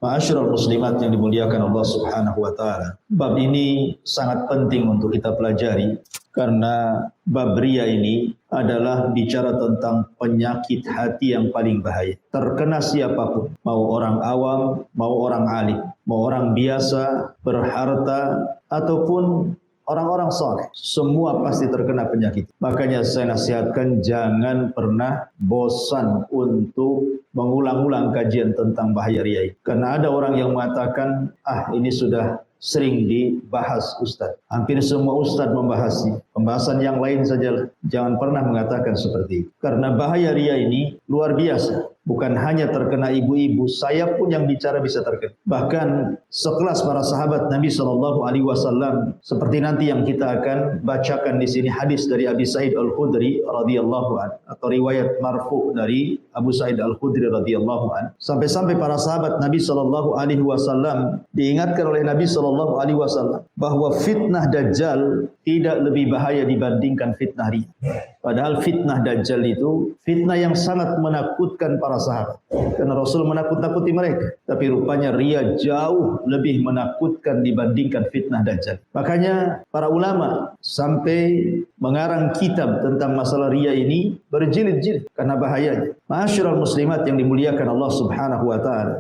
Ma'asyiral muslimat yang dimuliakan Allah Subhanahu wa taala. Bab ini sangat penting untuk kita pelajari karena bab riya ini adalah bicara tentang penyakit hati yang paling bahaya. Terkena siapapun, mau orang awam, mau orang alim, mau orang biasa, berharta ataupun orang-orang saleh, semua pasti terkena penyakit. Makanya saya nasihatkan jangan pernah bosan untuk mengulang-ulang kajian tentang bahaya riya. Karena ada orang yang mengatakan, ini sudah sering dibahas Ustaz. Hampir semua Ustaz membahasnya. Pembahasan yang lain saja. Jangan pernah mengatakan seperti itu. Karena bahaya riya ini luar biasa. Bukan hanya terkena ibu-ibu, saya pun yang bicara bisa terkena. Bahkan sekelas para sahabat Nabi SAW, seperti nanti yang kita akan bacakan di sini hadis dari Abi Sa'id Al-Khudri radhiyallahu anhu atau riwayat marfu dari Abu Sa'id Al-Khudri radhiyallahu anhu. Sampai-sampai para sahabat Nabi SAW diingatkan oleh Nabi SAW bahwa fitnah Dajjal tidak lebih bahaya dibandingkan fitnah riya. Padahal fitnah Dajjal itu fitnah yang sangat menakutkan para sahabat. Karena Rasul menakut-nakuti mereka. Tapi rupanya riya jauh lebih menakutkan dibandingkan fitnah Dajjal. Makanya para ulama sampai mengarang kitab tentang masalah riya ini berjilid-jilid karena bahayanya. Ma'asyiral muslimat yang dimuliakan Allah Subhanahu wa taala.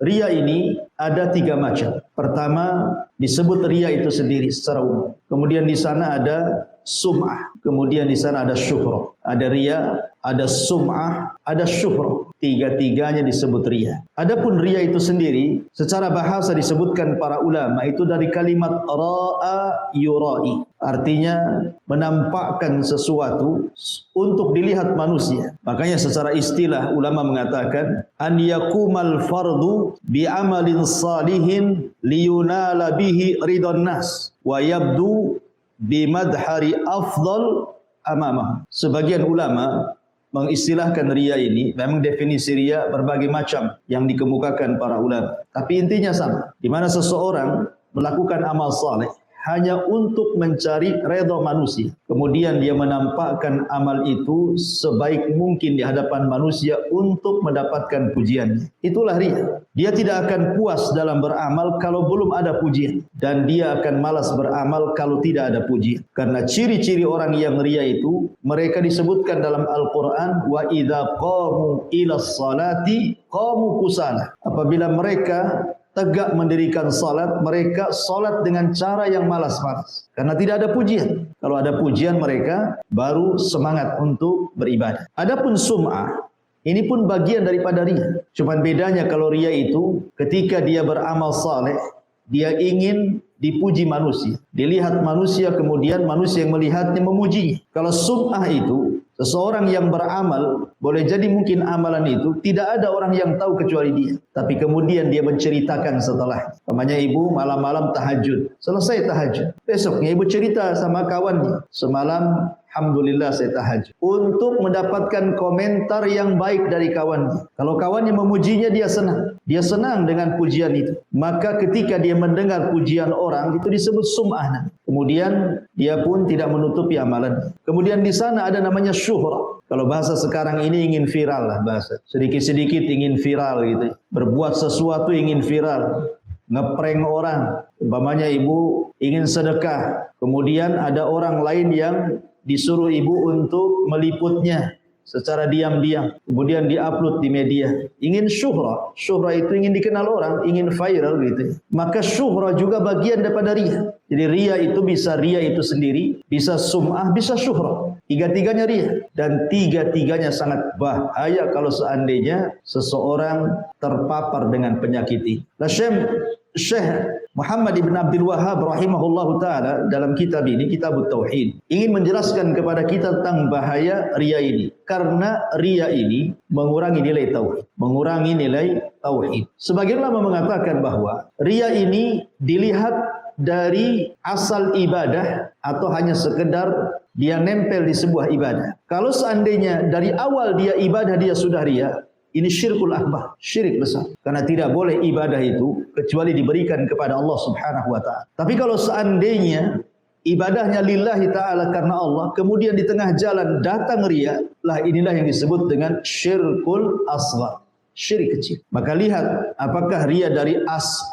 Riya ini ada 3 macam. Pertama, disebut riya itu sendiri secara umum. Kemudian di sana ada sum'ah. Kemudian di sana ada syuhrah. Ada riya, ada sum'ah, ada syuhrah. 3-tiganya disebut riya. Adapun riya itu sendiri, secara bahasa disebutkan para ulama itu dari kalimat ra'a yura'i. Artinya menampakkan sesuatu untuk dilihat manusia. Makanya secara istilah ulama mengatakan an yakumal fardu bi amalin salihin liyunala bihi ridwan nas wa yabdu bi madhari afdal amamah. Sebagian ulama mengistilahkan riya ini, memang definisi riya berbagai macam yang dikemukakan para ulama. Tapi intinya sama, di mana seseorang melakukan amal saleh hanya untuk mencari redha manusia. Kemudian dia menampakkan amal itu sebaik mungkin di hadapan manusia untuk mendapatkan pujiannya. Itulah riya. Dia tidak akan puas dalam beramal kalau belum ada pujian. Dan dia akan malas beramal kalau tidak ada pujian. Karena ciri-ciri orang yang riya itu, mereka disebutkan dalam Al-Quran, wa idza qamu ilas salati qamu kusala. Apabila mereka tegak mendirikan salat, mereka salat dengan cara yang malas-malas. Karena tidak ada pujian. Kalau ada pujian mereka baru semangat untuk beribadah. Adapun sum'ah, ini pun bagian daripada riya. Cuman bedanya kalau riya itu ketika dia beramal saleh, dia ingin dipuji manusia. Dilihat manusia, kemudian manusia yang melihatnya memujinya. Kalau sum'ah itu, seseorang yang beramal, boleh jadi mungkin amalan itu tidak ada orang yang tahu kecuali dia. Tapi kemudian dia menceritakan setelah. Namanya ibu malam-malam tahajud. Selesai tahajud. Besoknya ibu cerita sama kawannya. Semalam alhamdulillah saya tahajud. Untuk mendapatkan komentar yang baik dari kawannya. Kalau kawannya memujinya, dia senang. Dia senang dengan pujian itu. Maka ketika dia mendengar pujian orang, itu disebut sum'ah. Kemudian dia pun tidak menutupi amalan. Kemudian di sana ada namanya syuhrah. Kalau bahasa sekarang ini ingin viral lah bahasa. Sedikit-sedikit ingin viral gitu. Berbuat sesuatu ingin viral. Ngeprank orang. Umpamanya ibu ingin sedekah. Kemudian ada orang lain yang disuruh ibu untuk meliputnya secara diam-diam. Kemudian diupload di media. Ingin syuhrah. Syuhrah itu ingin dikenal orang. Ingin viral gitu. Maka syuhrah juga bagian daripada riya. Jadi riya itu bisa riya itu sendiri. Bisa sum'ah, bisa syuhrah. Tiga-tiganya riya. Dan tiga-tiganya sangat bahaya kalau seandainya seseorang terpapar dengan penyakit ini. Syekh Muhammad ibn Abdul Wahhab rahimahullahu ta'ala dalam kitab ini, Kitabut Tauhid, ingin menjelaskan kepada kita tentang bahaya riya ini. Karena riya ini mengurangi nilai tauhid. Mengurangi nilai tauhid. Sebagian ulama mengatakan bahwa riya ini dilihat dari asal ibadah atau hanya sekedar dia nempel di sebuah ibadah. Kalau seandainya dari awal dia ibadah dia sudah riya, Ini syirkul akbar, syirik besar. Karena tidak boleh ibadah itu kecuali diberikan kepada Allah Subhanahu wa taala. Tapi kalau seandainya ibadahnya lillahi ta'ala karena Allah, kemudian di tengah jalan datang riya, lah inilah yang disebut dengan syirkul asghar, syirik kecil. Maka lihat apakah riya dari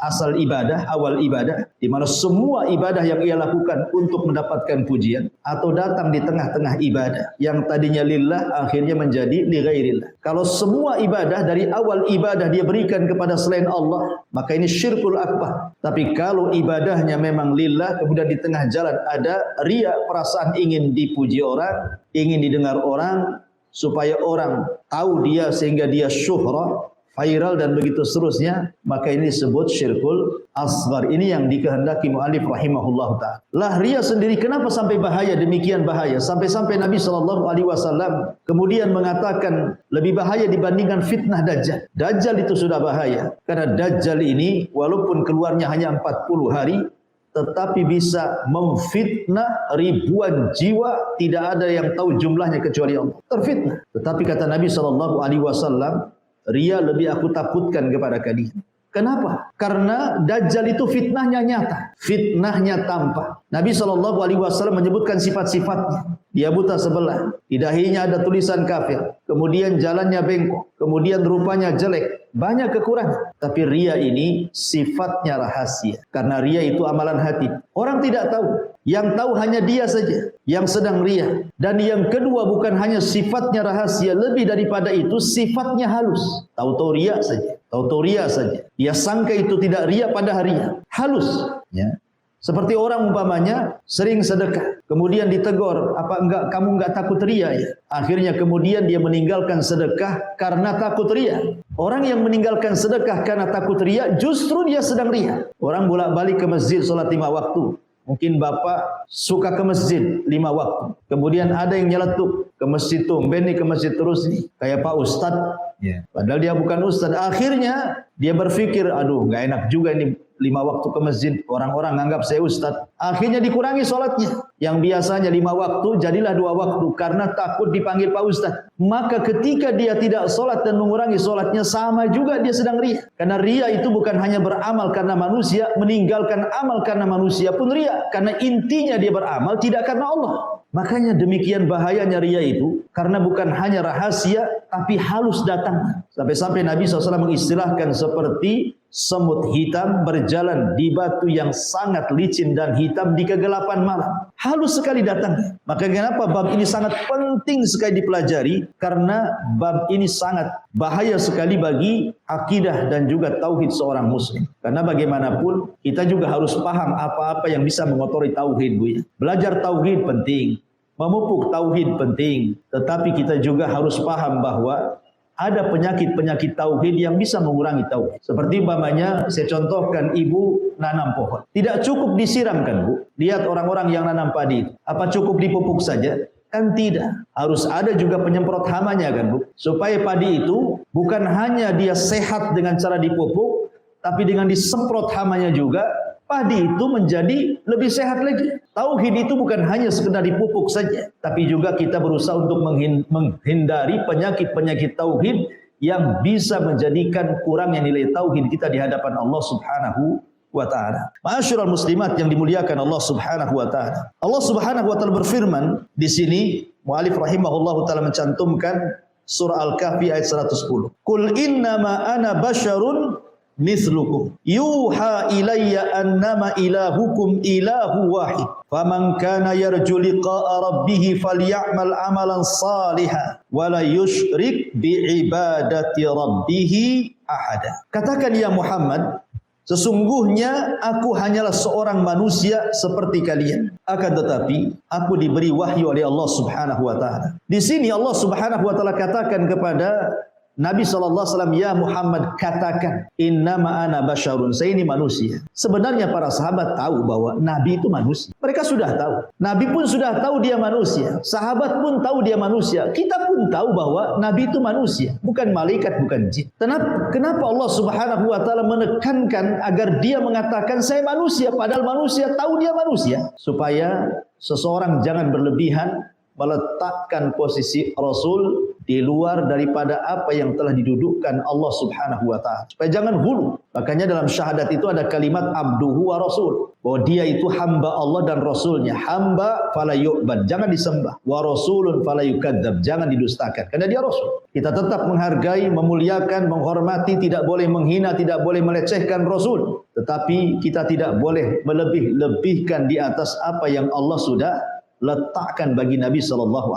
asal ibadah, awal ibadah, di mana semua ibadah yang ia lakukan untuk mendapatkan pujian, atau datang di tengah-tengah ibadah yang tadinya lillah akhirnya menjadi li ghairillah. Kalau semua ibadah dari awal ibadah dia berikan kepada selain Allah, maka ini syirkul akbar. Tapi kalau ibadahnya memang lillah, kemudian di tengah jalan ada riya, perasaan ingin dipuji orang, ingin didengar orang, supaya orang tahu dia sehingga dia syuhrah, viral dan begitu seterusnya, maka ini disebut syirkul asghar. Ini yang dikehendaki mu'allif rahimahullah ta'ala. Lah riya sendiri kenapa sampai bahaya, demikian bahaya, sampai-sampai Nabi SAW kemudian mengatakan lebih bahaya dibandingkan fitnah Dajjal. Dajjal itu sudah bahaya, karena Dajjal ini walaupun keluarnya hanya 40 hari, tetapi bisa memfitnah ribuan jiwa, tidak ada yang tahu jumlahnya kecuali Allah. Terfitnah. Tetapi kata Nabi SAW, riya lebih aku takutkan kepada kalian. Kenapa? Karena Dajjal itu fitnahnya nyata, fitnahnya tampak. Nabi SAW menyebutkan sifat-sifatnya. Dia buta sebelah, di dahinya ada tulisan kafir, kemudian jalannya bengkok, kemudian rupanya jelek, banyak kekurangan. Tapi riya ini sifatnya rahasia, karena riya itu amalan hati. Orang tidak tahu, yang tahu hanya dia saja yang sedang riya. Dan yang kedua, bukan hanya sifatnya rahasia, lebih daripada itu sifatnya halus. Tahu-tahu riya saja, tahu-tahu riya saja. Dia sangka itu tidak riya pada harinya, halus. Ya. Seperti orang umpamanya sering sedekah, kemudian ditegur, apa enggak kamu enggak takut riya ya? Akhirnya kemudian dia meninggalkan sedekah karena takut riya. Orang yang meninggalkan sedekah karena takut riya, justru dia sedang riya. Orang bolak-balik ke masjid salat 5 waktu. Mungkin bapak suka ke masjid 5 waktu. Kemudian ada yang nyeletuk ke masjid tumben nih, ke masjid terus nih. Kayak Pak Ustadz. Padahal dia bukan Ustadz. Akhirnya dia berpikir, aduh nggak enak juga ini 5 waktu ke masjid. Orang-orang nganggap saya Ustadz. Akhirnya dikurangi sholatnya. Yang biasanya 5 waktu jadilah 2 waktu. Karena takut dipanggil Pak Ustadz. Maka ketika dia tidak sholat dan mengurangi sholatnya, sama juga dia sedang riya. Karena riya itu bukan hanya beramal karena manusia, meninggalkan amal karena manusia pun riya. Karena intinya dia beramal tidak karena Allah. Makanya demikian bahayanya riya itu, karena bukan hanya rahasia, tapi halus datang. Sampai-sampai Nabi SAW mengistilahkan seperti semut hitam berjalan di batu yang sangat licin dan hitam di kegelapan malam. Halus sekali datangnya. Maka kenapa bab ini sangat penting sekali dipelajari? Karena bab ini sangat bahaya sekali bagi akidah dan juga tauhid seorang muslim. Karena bagaimanapun kita juga harus paham apa-apa yang bisa mengotori tauhid, Bu. Belajar tauhid penting, memupuk tauhid penting, tetapi kita juga harus paham bahwa ada penyakit-penyakit tauhid yang bisa mengurangi tauhid. Seperti umpamanya, saya contohkan ibu nanam pohon. Tidak cukup disiramkan, Bu. Lihat orang-orang yang nanam padi. Apa cukup dipupuk saja? Kan tidak. Harus ada juga penyemprot hamanya kan, Bu. Supaya padi itu bukan hanya dia sehat dengan cara dipupuk, tapi dengan disemprot hamanya juga, padi itu menjadi lebih sehat lagi. Tauhid itu bukan hanya sekedar dipupuk saja, tapi juga kita berusaha untuk menghindari penyakit-penyakit tauhid yang bisa menjadikan kurangnya nilai tauhid kita di hadapan Allah Subhanahu wa ta'ala. Ma'asyiral muslimat yang dimuliakan Allah Subhanahu wa ta'ala. Allah Subhanahu wa ta'ala berfirman di sini, mu'alif rahimahullahu ta'ala mencantumkan surah Al-Kahfi ayat 110. Qul innama ana basyarun mithlukum yuha ilayya annama ilahukum ilahu wahid faman kana yarju liqa'a rabbih falyamal amalan salihan wala yusyrik biibadati rabbih ahada. Katakan ya Muhammad, sesungguhnya aku hanyalah seorang manusia seperti kalian. Akan tetapi aku diberi wahyu oleh Allah Subhanahu wa taala. Di sini Allah Subhanahu wa taala katakan kepada Nabi SAW, ya Muhammad, katakan, innama ana basyarun, saya ini manusia. Sebenarnya para sahabat tahu bahwa Nabi itu manusia. Mereka sudah tahu. Nabi pun sudah tahu dia manusia. Sahabat pun tahu dia manusia. Kita pun tahu bahwa Nabi itu manusia. Bukan malaikat, bukan jin. Kenapa Allah Subhanahu wa ta'ala menekankan agar dia mengatakan saya manusia, padahal manusia tahu dia manusia? Supaya seseorang jangan berlebihan meletakkan posisi Rasul di luar daripada apa yang telah didudukkan Allah Subhanahu wa taala. Supaya jangan hulu. Makanya dalam syahadat itu ada kalimat abduhu wa rasul. Bahwa dia itu hamba Allah dan rasulnya. Hamba fala yu'bad, jangan disembah. Wa rasulun fala yukadzab, jangan didustakan. Karena dia rasul. Kita tetap menghargai, memuliakan, menghormati, tidak boleh menghina, tidak boleh melecehkan rasul. Tetapi kita tidak boleh melebih-lebihkan di atas apa yang Allah sudah letakkan bagi Nabi SAW.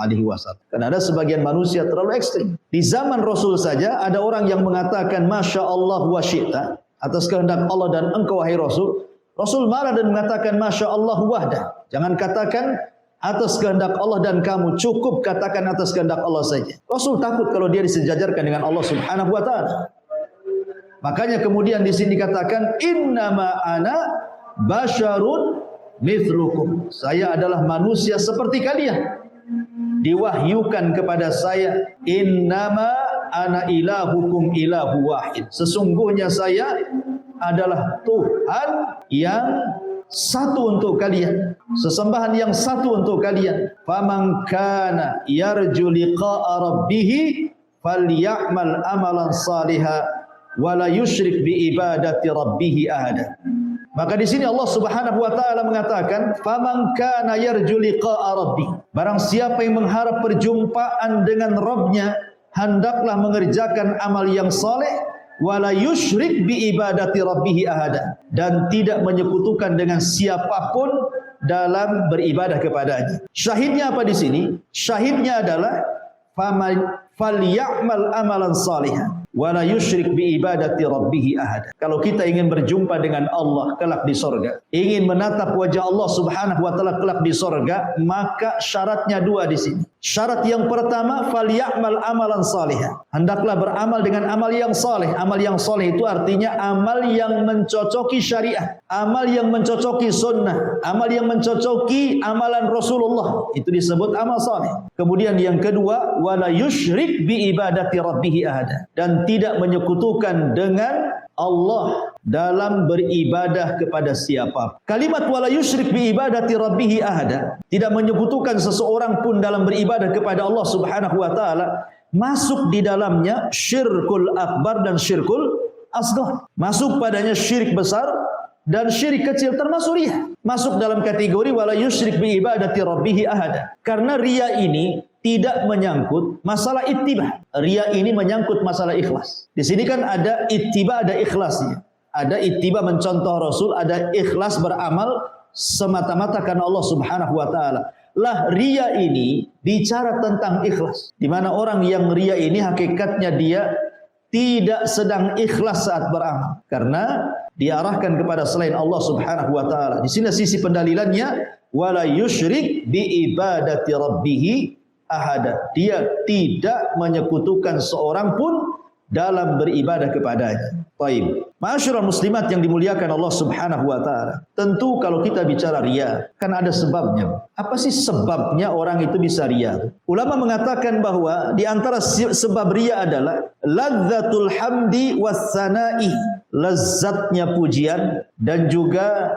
Karena ada sebagian manusia terlalu ekstrim. Di zaman Rasul saja ada orang yang mengatakan Masya Allah wa syi'ta, atas kehendak Allah dan engkau wahai Rasul. Rasul marah dan mengatakan Masya Allah wahda. Jangan katakan atas kehendak Allah dan kamu, cukup katakan atas kehendak Allah saja. Rasul takut kalau dia disejajarkan dengan Allah Subhanahu wa taala. Makanya kemudian di sini dikatakan innama ana basyarun mithlukum, saya adalah manusia seperti kalian. Diwahyukan kepada saya, innama ana ilahukum ilahu wahid, sesungguhnya saya adalah Tuhan yang satu untuk kalian, sesembahan yang satu untuk kalian. Faman kana yarju liqa'a rabbih falyamal amalan salihah wala yusyrik bi ibadati rabbih ahada. Maka di sini Allah Subhanahu wa taala mengatakan, "Faman kana yarju liqa'a rabbi." Barang siapa yang mengharap perjumpaan dengan Rabbnya, hendaklah mengerjakan amal yang saleh, wala yusyrik bi ibadati rabbih ahada, dan tidak menyekutukan dengan siapapun dalam beribadah kepadanya. Syahidnya apa di sini? Syahidnya adalah falyamal amalan salihan wala yusyrik bi ibadati rabbih ahada. Kalau kita ingin berjumpa dengan Allah kelak di sorga, ingin menatap wajah Allah Subhanahu wa taala kelak di sorga, maka syaratnya dua di sini. Syarat yang pertama, falyamal amalan salihan, hendaklah beramal dengan amal yang saleh. Amal yang saleh itu artinya amal yang mencocoki syariat, amal yang mencocoki sunnah, amal yang mencocoki amalan Rasulullah, itu disebut amal saleh. Kemudian yang kedua, wala yusyrik bi ibadati rabbih ahada, dan tidak menyekutukan dengan Allah dalam beribadah kepada siapa. Kalimat wala yusyrik bi ibadati rabbih ahada, tidak menyekutukan seseorang pun dalam beribadah kepada Allah Subhanahu wa taala, masuk di dalamnya syirkul akbar dan syirkul asghar. Masuk padanya syirik besar dan syirik kecil, termasuk riya. Masuk dalam kategori wala yusyrik bi ibadati rabbih ahada. Karena riya ini tidak menyangkut masalah ittiba. Riya ini menyangkut masalah ikhlas. Di sini kan ada ittiba, ada ikhlasnya. Ada ittiba mencontoh Rasul, ada ikhlas beramal semata-mata karena Allah Subhanahu wa taala. Lah riya ini bicara tentang ikhlas. Di mana orang yang riya ini hakikatnya dia tidak sedang ikhlas saat beramal, karena diarahkan kepada selain Allah Subhanahu wa taala. Di sini sisi pendalilannya, wala yusyrik bi ibadati rabbih ahada. Dia tidak menyekutukan seorang pun dalam beribadah kepadanya. Baik. Ma'asyiral muslimat yang dimuliakan Allah Subhanahu wa taala. Tentu kalau kita bicara riya, kan ada sebabnya. Apa sih sebabnya orang itu bisa riya? Ulama mengatakan bahwa di antara sebab riya adalah ladzatul hamdi was sana'i, lezatnya pujian dan juga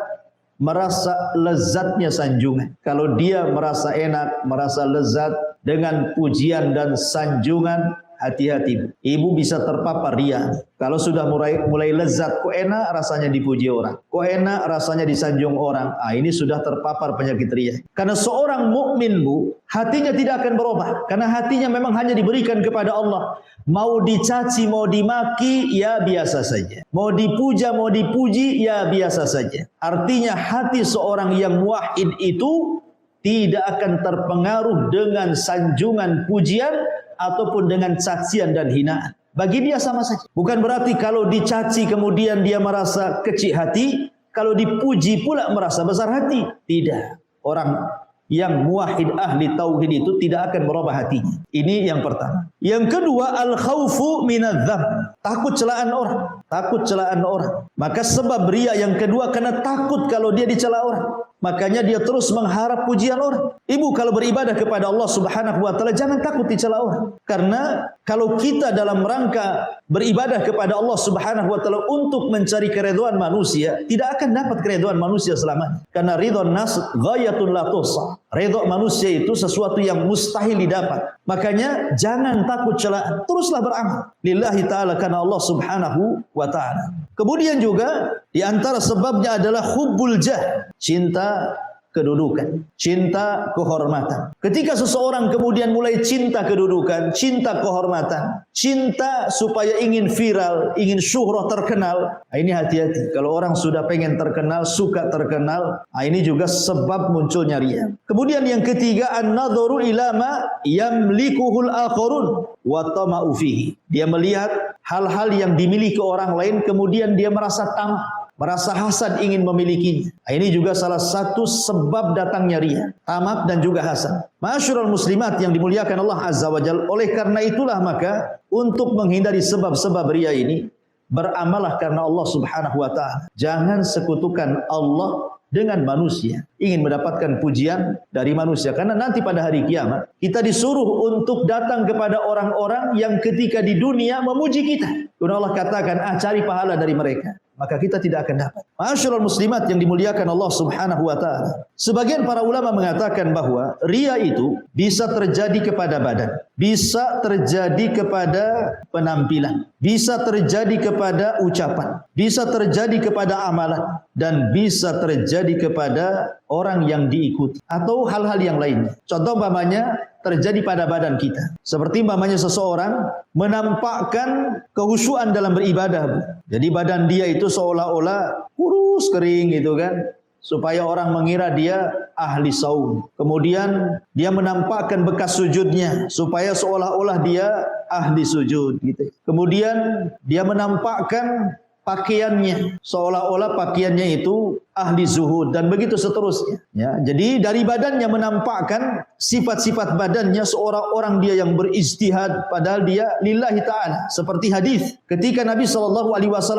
merasa lezatnya sanjungan. Kalau dia merasa enak, merasa lezat dengan pujian dan sanjungan, hati-hati. Ibu bisa terpapar riya. Kalau sudah mulai lezat, kok enak rasanya dipuji orang, kok enak rasanya disanjung orang, ini sudah terpapar penyakit riya. Karena seorang mukmin, Bu, hatinya tidak akan berubah, karena hatinya memang hanya diberikan kepada Allah. Mau dicaci, mau dimaki, ya biasa saja. Mau dipuja, mau dipuji, ya biasa saja. Artinya hati seorang yang muwahhid itu tidak akan terpengaruh dengan sanjungan pujian ataupun dengan cacian dan hinaan. Bagi dia sama saja. Bukan berarti kalau dicaci kemudian dia merasa kecil hati, kalau dipuji pula merasa besar hati. Tidak. Orang yang muwahhid ahli tauhid itu tidak akan merubah hatinya. Ini yang pertama. Yang kedua, al-khaufu minadz-dzam. Takut celaan orang. Takut celaan orang. Maka sebab riya yang kedua karena takut kalau dia dicela orang. makanya dia terus mengharap pujian orang. Ibu kalau beribadah kepada Allah Subhanahu wa taala jangan takut dicela orang. Karena kalau kita dalam rangka beribadah kepada Allah Subhanahu wa taala untuk mencari keridhaan manusia, tidak akan dapat keridhaan manusia selamanya. Karena ridha nas ghayatun la tuhsa. Ridha manusia itu sesuatu yang mustahil didapat. Makanya jangan takut celaan, teruslah beramal lillahi taala karena Allah Subhanahu wa taala. Kemudian juga di antara sebabnya adalah hubbul jah, cinta kedudukan, cinta kehormatan. Ketika seseorang kemudian mulai cinta kedudukan, cinta kehormatan, cinta supaya ingin viral, ingin syuhrah, terkenal, ini hati-hati. Kalau orang sudah pengen terkenal, suka terkenal, ini juga sebab munculnya riya. Kemudian yang ketiga, an-nadharu ila ma yamlikuhul akharun wa tama'u fihi. Dia melihat hal-hal yang dimiliki orang lain, kemudian dia merasa tamak, merasa hasad ingin memilikinya. Ini juga salah satu sebab datangnya riya, tamak dan juga hasad. Ma'asyiral muslimat yang dimuliakan Allah Azza wa Jalla, oleh karena itulah maka untuk menghindari sebab-sebab riya ini, beramalah karena Allah Subhanahu wa taala. Jangan sekutukan Allah dengan manusia, ingin mendapatkan pujian dari manusia. Karena nanti pada hari kiamat kita disuruh untuk datang kepada orang-orang yang ketika di dunia memuji kita. Karena Allah katakan, cari pahala dari mereka, maka kita tidak akan dapat. Ma'asyiral muslimat yang dimuliakan Allah Subhanahu wa taala. Sebagian para ulama mengatakan bahwa riya itu bisa terjadi kepada badan, bisa terjadi kepada penampilan, bisa terjadi kepada ucapan, bisa terjadi kepada amalan, dan bisa terjadi kepada orang yang diikuti atau hal-hal yang lainnya. Contoh umpamanya terjadi pada badan kita. Seperti umpamanya seseorang menampakkan kehusuan dalam beribadah. Jadi badan dia itu seolah-olah kurus kering gitu kan, supaya orang mengira dia ahli saum. Kemudian dia menampakkan bekas sujudnya supaya seolah-olah dia ahli sujud gitu. Kemudian dia menampakkan pakaiannya seolah-olah pakaiannya itu ahli zuhud, dan begitu seterusnya ya. Jadi dari badannya menampakkan sifat-sifat badannya seorang dia yang berijtihad padahal dia lillahi ta'ala. Seperti hadis ketika Nabi SAW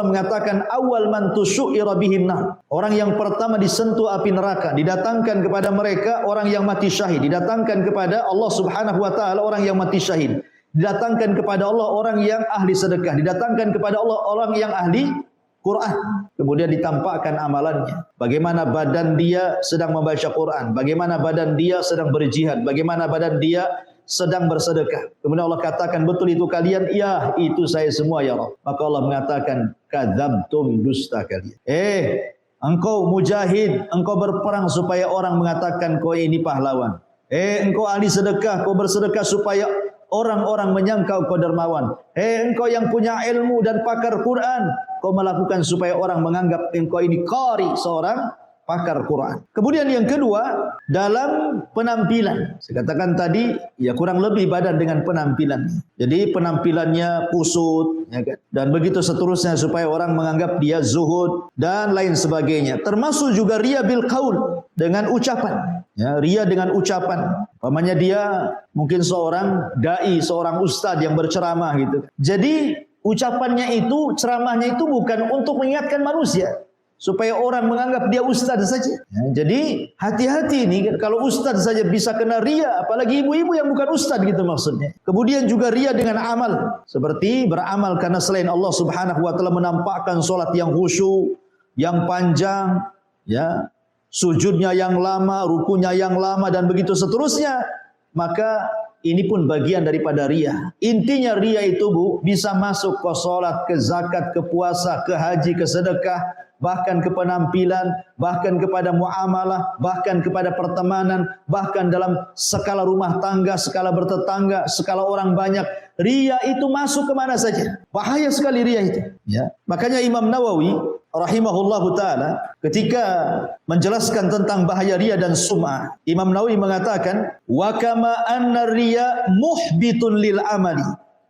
mengatakan, awal man tusyu'ira bihin nar, orang yang pertama disentuh api neraka, didatangkan kepada mereka orang yang mati syahid, didatangkan kepada Allah Subhanahu wa taala orang yang mati syahid, didatangkan kepada Allah orang yang ahli sedekah, didatangkan kepada Allah orang yang ahli Quran. Kemudian ditampakkan amalannya, bagaimana badan dia sedang membaca Quran, bagaimana badan dia sedang berjihad, bagaimana badan dia sedang bersedekah. Kemudian Allah katakan, betul itu kalian? Ya, itu saya semua ya Rabb. Maka Allah mengatakan, kadzabtum, dusta kalian. Engkau mujahid, engkau berperang supaya orang mengatakan kau ini pahlawan. Engkau ahli sedekah, kau bersedekah supaya orang-orang menyangka kau dermawan. Engkau yang punya ilmu dan pakar Quran, kau melakukan supaya orang menganggap engkau ini qari, seorang pakar Quran. Kemudian yang kedua, dalam penampilan. Saya katakan tadi, ya kurang lebih badan dengan penampilan. Jadi penampilannya kusut, ya kan? Dan begitu seterusnya supaya orang menganggap dia zuhud dan lain sebagainya. Termasuk juga riya bil qaul, dengan ucapan. Ya, riya dengan ucapan. Umpamanya dia mungkin seorang dai, seorang ustadz yang berceramah gitu. Jadi ucapannya itu, ceramahnya itu bukan untuk mengingatkan manusia, supaya orang menganggap dia ustaz saja. Ya, jadi hati-hati ini, kalau ustaz saja bisa kena riya, apalagi ibu-ibu yang bukan ustaz gitu maksudnya. Kemudian juga riya dengan amal, seperti beramal karena selain Allah Subhanahu wa taala, menampakkan salat yang khusyuk, yang panjang, ya, sujudnya yang lama, rukunya yang lama, dan begitu seterusnya. Maka ini pun bagian daripada riya. Intinya riya itu bisa masuk ke salat, ke zakat, ke puasa, ke haji, ke sedekah, bahkan ke penampilan, bahkan kepada muamalah, bahkan kepada pertemanan, bahkan dalam skala rumah tangga, skala bertetangga, skala orang banyak. Riya itu masuk kemana saja. Bahaya sekali riya itu. Ya. Makanya Imam Nawawi rahimahullahu ta'ala ketika menjelaskan tentang bahaya riya dan sum'ah, Imam Nawawi mengatakan, wa kama anna riya muhbitun lil amali,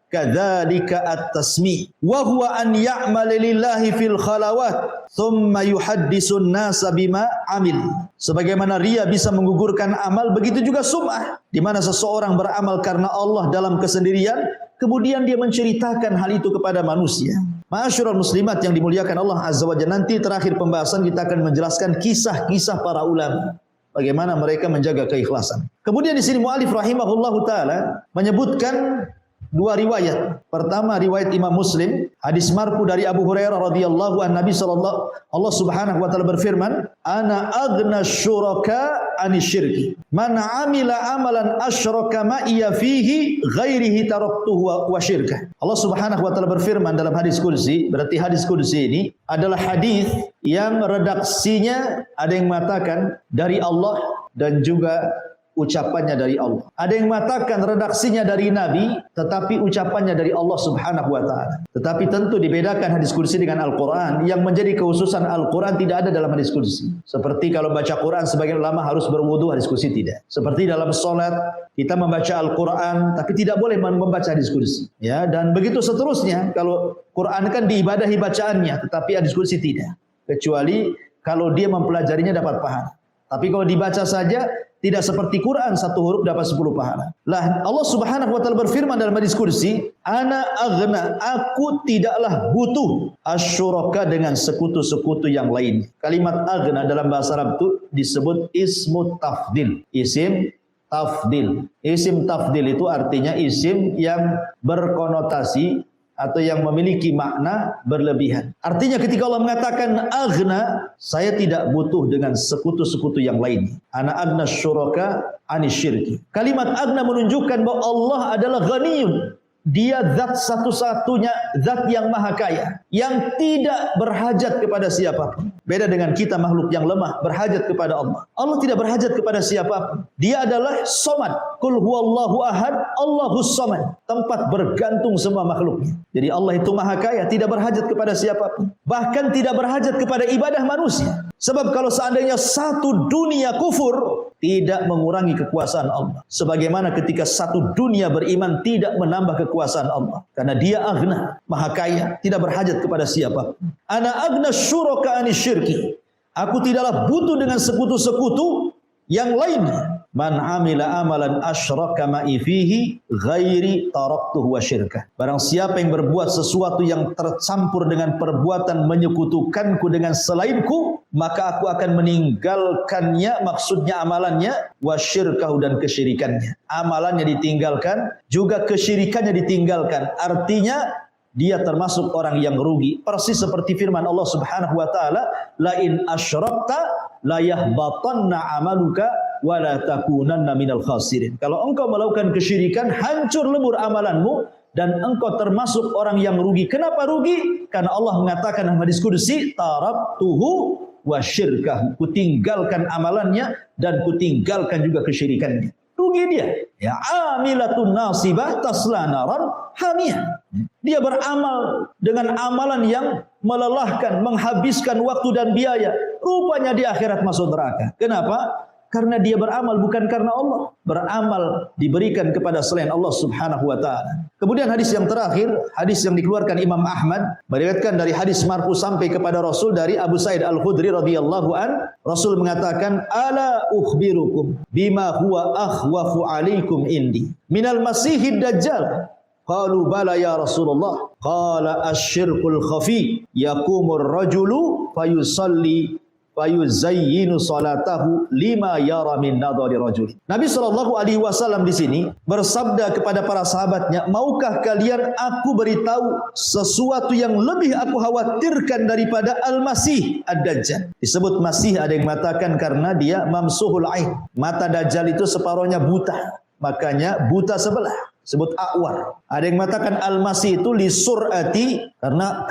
kadzalika at-tasmi' wa huwa an ya'mala lillahi fil khalawat thumma yuhaddisun nasa bima amil. Sebagaimana riya bisa menggugurkan amal, begitu juga sum'ah, di mana seseorang beramal karena Allah dalam kesendirian, kemudian dia menceritakan hal itu kepada manusia. Ma'asyiral muslimat yang dimuliakan Allah Azza wa Jalla, nanti terakhir pembahasan kita akan menjelaskan kisah-kisah para ulama, bagaimana mereka menjaga keikhlasan. Kemudian di sini mu'alif rahimahullahu taala menyebutkan dua riwayat. Pertama riwayat Imam Muslim, hadis marfu dari Abu Hurairah radhiyallahu an, Nabi sallallahu Allah Subhanahu wa taala berfirman, "Ana aghna syuraka anisyirki. Man 'amila amalan asyraka ma'iya fihi ghairihi taraktuhu wa syirkah." Allah Subhanahu wa taala berfirman dalam hadis qudsi, berarti hadis qudsi ini adalah hadis yang redaksinya ada yang mengatakan dari Allah dan juga ucapannya dari Allah. Ada yang mengatakan redaksinya dari Nabi, tetapi ucapannya dari Allah Subhanahu wa taala. Tetapi tentu dibedakan hadis qudsi dengan Al-Qur'an. Yang menjadi kekhususan Al-Qur'an tidak ada dalam hadis qudsi. Seperti kalau baca Quran sebagian ulama harus berwudu, hadis qudsi tidak. Seperti dalam salat kita membaca Al-Qur'an tapi tidak boleh membaca hadis qudsi. Ya, dan begitu seterusnya. Kalau Quran kan diibadahi bacaannya, tetapi hadis qudsi tidak. Kecuali kalau dia mempelajarinya dapat pahala. Tapi kalau dibaca saja tidak seperti Quran, satu huruf dapat 10 pahala. Lah Allah Subhanahu wa taala berfirman dalam hadis qudsi, "Ana aghna, aku tidaklah butuh asyuraka dengan sekutu-sekutu yang lain." Kalimat aghna dalam bahasa Arab itu disebut ismu tafdil. Isim tafdil. Isim tafdil itu artinya isim yang berkonotasi atau yang memiliki makna berlebihan. Artinya ketika Allah mengatakan aghna, saya tidak butuh dengan sekutu-sekutu yang lain. Ana aghna syuraka anisyirki. Kalimat aghna menunjukkan bahwa Allah adalah ghaniyun. Dia zat satu-satunya, zat yang maha kaya, yang tidak berhajat kepada siapapun. Beda dengan kita makhluk yang lemah, berhajat kepada Allah. Allah tidak berhajat kepada siapapun. Dia adalah somad. Qul huwallahu ahad, Allahus somad. Tempat bergantung semua makhluknya. Jadi Allah itu maha kaya, tidak berhajat kepada siapapun. Bahkan tidak berhajat kepada ibadah manusia. Sebab kalau seandainya satu dunia kufur, tidak mengurangi kekuasaan Allah. Sebagaimana ketika satu dunia beriman tidak menambah kekuasaan Allah. Karena dia aghna, maha kaya, tidak berhajat kepada siapa. Ana aghna syuraka anisyirki. Aku tidaklah butuh dengan sekutu-sekutu yang lainnya. Man amila amalan asyraka ma'i fihi ghairi taraktuhu wa syirkah. Barang siapa yang berbuat sesuatu yang tercampur dengan perbuatan menyekutukanku dengan selainku, maka aku akan meninggalkannya, maksudnya amalannya, wa syirkahu dan kesyirikannya. Amalannya ditinggalkan, juga kesyirikannya ditinggalkan. Artinya dia termasuk orang yang rugi. Persis seperti firman Allah Subhanahu wa taala, la in asyrakta la yahbatanna amaluka wa la takunanna minal khasirin. Kalau engkau melakukan kesyirikan, hancur lebur amalanmu dan engkau termasuk orang yang rugi. Kenapa rugi? Karena Allah mengatakan dalam hadis qudsi, taraktuhu wa syirkahu. Kutinggalkan amalannya dan kutinggalkan juga kesyirikannya. Rugi dia. Ya, amilatun nasibah tasla naran hamiyah. Dia beramal dengan amalan yang melelahkan, menghabiskan waktu dan biaya. Rupanya di akhirat masuk neraka. Kenapa? Karena dia beramal bukan karena Allah. Beramal diberikan kepada selain Allah Subhanahu wa taala. Kemudian hadis yang terakhir, hadis yang dikeluarkan Imam Ahmad, meriwayatkan dari hadis marfu sampai kepada Rasul dari Abu Sa'id Al-Khudri radhiyallahu an, Rasul mengatakan, "Ala ukhbirukum bima huwa akhwafu alaikum indi minal masihid dajjal." Qalu bala ya Rasulullah. Qala asyirkul khafi yaqumur rajulu fayusalli fayuzayyinu salatahu lima yara min nadhari rajul. Nabi SAW di sini bersabda kepada para sahabatnya, maukah kalian aku beritahu sesuatu yang lebih aku khawatirkan daripada Al-Masih Ad-Dajjal. Disebut Masih, ada yang mengatakan karena dia mamsuhul ain. Mata Dajjal itu separuhnya buta, makanya buta sebelah. Sebut a'war. Ada yang mengatakan al-masih itu li sur'ati karena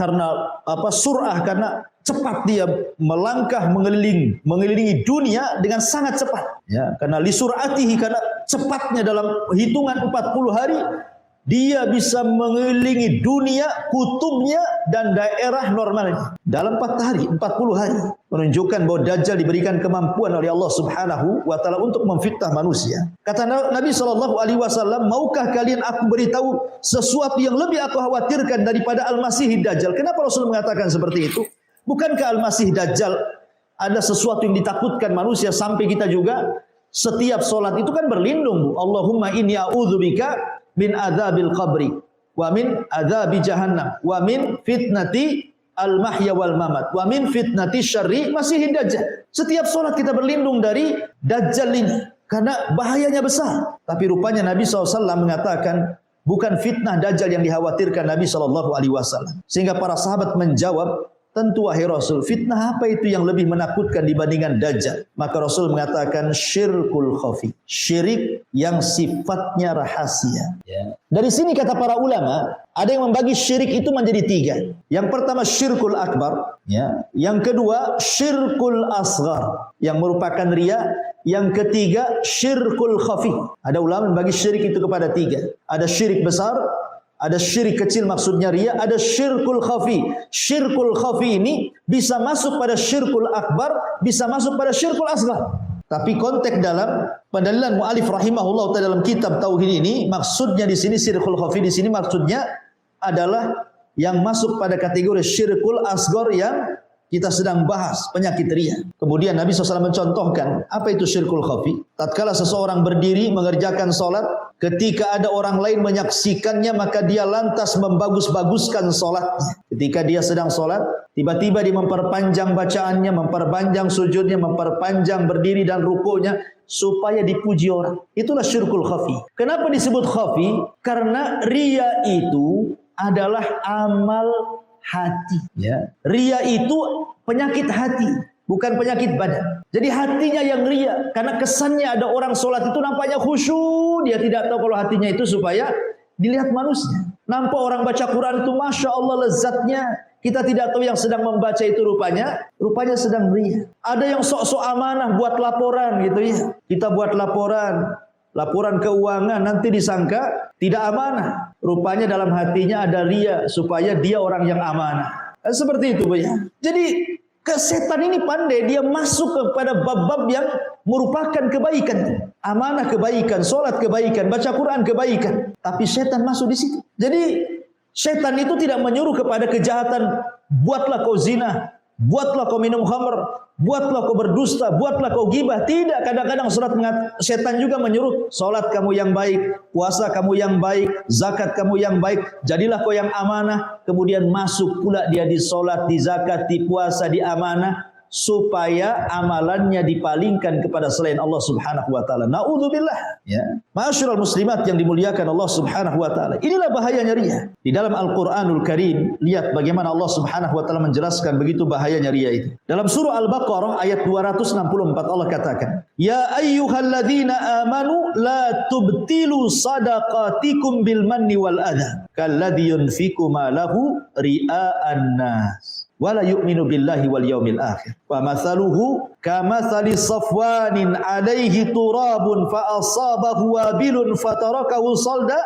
sur'ah karena cepat dia melangkah mengelilingi dunia dengan sangat cepat. Ya, karena li sur'atihi karena cepatnya dalam hitungan 40 hari dia bisa mengelilingi dunia, kutubnya dan daerah normalnya dalam 40 hari. Menunjukkan bahwa Dajjal diberikan kemampuan oleh Allah Subhanahu wa taala untuk memfitnah manusia. Kata Nabi SAW, maukah kalian aku beritahu sesuatu yang lebih aku khawatirkan daripada Al-Masih Dajjal? Kenapa Rasul mengatakan seperti itu? Bukankah Al-Masih Dajjal ada sesuatu yang ditakutkan manusia sampai kita juga setiap solat itu kan berlindung. Allahumma inni a'udzubika min adzabil qabri wa min adzabi jahannam, wa min fitnati al-mahya wal mamat, wa min fitnati syarri masihid dajjal. Setiap salat kita berlindung dari dajjal ini karena bahayanya besar. Tapi rupanya Nabi SAW mengatakan bukan fitnah dajjal yang dikhawatirkan Nabi SAW. Sehingga para sahabat menjawab, tentu wahai Rasul, fitnah apa itu yang lebih menakutkan dibandingkan dajjal? Maka Rasul mengatakan syirkul khafi, syirik yang sifatnya rahasia. Dari sini kata para ulama, ada yang membagi syirik itu menjadi 3. Yang pertama syirkul akbar, yang kedua syirkul asghar yang merupakan riya, yang ketiga syirkul khafi. Ada ulama membagi syirik itu kepada 3. Ada syirik besar, ada syirik kecil maksudnya riya, ada syirkul khafi. Syirkul khafi ini bisa masuk pada syirkul akbar, bisa masuk pada syirkul asghar. Tapi konteks dalam pendalilan mu'alif rahimahullah dalam kitab tauhid ini, maksudnya di sini syirkul khafi di sini maksudnya adalah yang masuk pada kategori syirkul asghar yang kita sedang bahas, penyakit riya. Kemudian Nabi SAW mencontohkan apa itu syirkul khafi. Tatkala seseorang berdiri mengerjakan solat, ketika ada orang lain menyaksikannya, maka dia lantas membagus-baguskan solatnya. Ketika dia sedang solat, tiba-tiba dia memperpanjang bacaannya, memperpanjang sujudnya, memperpanjang berdiri dan rukunya supaya dipuji orang. Itulah syirkul khafi. Kenapa disebut khafi? Karena riya itu adalah amal hati. Riya itu penyakit hati, bukan penyakit badan. Jadi hatinya yang riya, karena kesannya ada orang sholat itu nampaknya khusyuk, dia tidak tahu kalau hatinya itu supaya dilihat manusia. Nampak orang baca Quran itu Masya Allah lezatnya, kita tidak tahu yang sedang membaca itu rupanya sedang riya. Ada yang sok-sok amanah buat laporan gitu ya. Kita buat laporan keuangan, nanti disangka tidak amanah. Rupanya dalam hatinya ada riya supaya dia orang yang amanah. Seperti itu ya. Jadi setan ini pandai, dia masuk kepada bab-bab yang merupakan kebaikan. Amanah kebaikan, solat kebaikan, baca Quran kebaikan. Tapi setan masuk di situ. Jadi setan itu tidak menyuruh kepada kejahatan. Buatlah kau zina, buatlah kau minum khamr, buatlah kau berdusta, buatlah kau gibah. Tidak, kadang-kadang setan juga menyuruh solat kamu yang baik, puasa kamu yang baik, zakat kamu yang baik, jadilah kau yang amanah. Kemudian masuk pula dia di solat, di zakat, di puasa, di amanah, supaya amalannya dipalingkan kepada selain Allah Subhanahu wa taala. Naudzubillah. Ma'asyiral muslimat yang dimuliakan Allah Subhanahu wa taala. Inilah bahayanya riya. Di dalam Al-Qur'anul Karim, lihat bagaimana Allah Subhanahu wa taala menjelaskan begitu bahayanya riya itu. Dalam surah Al-Baqarah ayat 264 Allah katakan, "Ya ayyuhalladzina amanu la tubtilu sadaqatikum bil manni wal adha kalladzi yunfiqu malahu ria'an nas wala yu'minu billahi wal yaumil akhir wa mathaluhu kamathali safwanin alaihi turabun fa asabahu wabilun fatarakahu salda